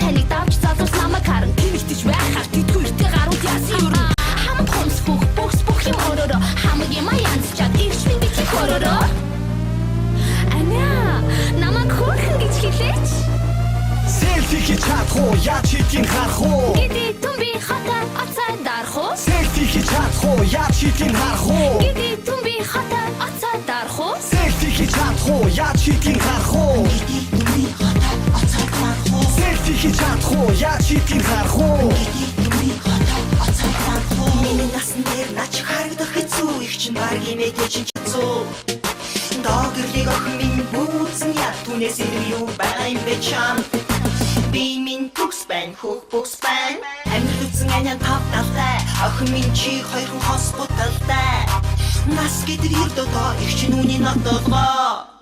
таныг давж залуус намайг харан тэнэгтэж байхаар тэдгүй ихтэй гарууд яасан юу хамт хомс бүх юм оророо хамаг юм янзчаад ирчлэн гэж хоророо аня намайг хөөрхөн гэж хэлээч селфи хийж чадах уу яа чи тийм харах уу гиди түмби хата ацаа дарах уу селфи хийж чадах уу яа чи тийм харах уу гиди түмби хата ацаа дарах уу селфи хийж чадах уу яа чи тийм харах уу гиди түмби хата ацаа дарах уу селфи хийж чадах уу яа чи тийм харах уу гиди түмби хата ацаа дарах уу миний насан дээр нач харагдах хэцүү их чин баг имэгэ чин хэцүү догрлиг охин минь бүүцэн яа түнээс юу байгаа юм бэ чам би минь төгс байн хөх бус байн амьд үсэн анян тав талтай охин минь чи хоёрхан хос буталтай нас гэдэг ирдодоо их чин үний нотолгоо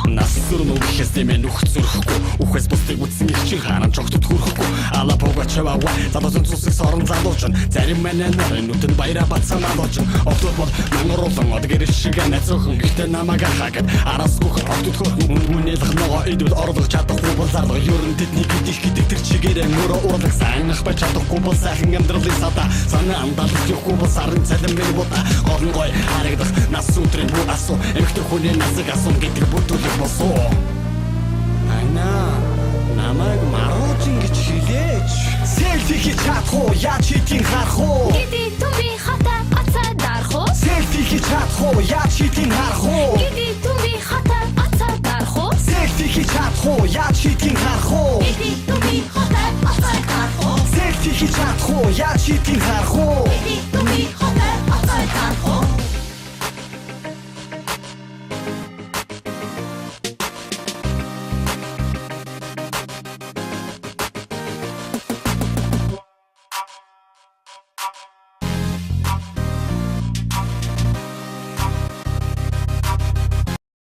Насурно гэхээс нөх зүрхгүй үхээс бусдыг үтсэн их чи харан чогтод хүрэхгүй ала богачава залуусан цусыг сорон залууч зарим манай нарын нүтэн баяра бацсан алууч октод бол мангаруулан одгэр шиг нэцөөхөн гэхдээ намайг хаагад араас гөх октод хөрхөн үнэлэх нөгөө идвэл орлох чадахгүй бол зарлах ерөн тэдний гэдэг тэр чигээрээ мөрө урлах сайнах бай чадахгүй бол сайхан амьдралын сада санаа амдалах явахгүй бол сарын цалин мэр бота гол гой харагдах нас өдрийн бүх асуу эмхтэр хүний насыг асуун гэдэг бүтүүлэх босоо ана намайг маруучин гэж хэлээч селфи хийж чадах уу яа чи тийм харах уу гиди түмби хата ацаа дарах уу селфи хийж чадах уу яа чи тийм харах уу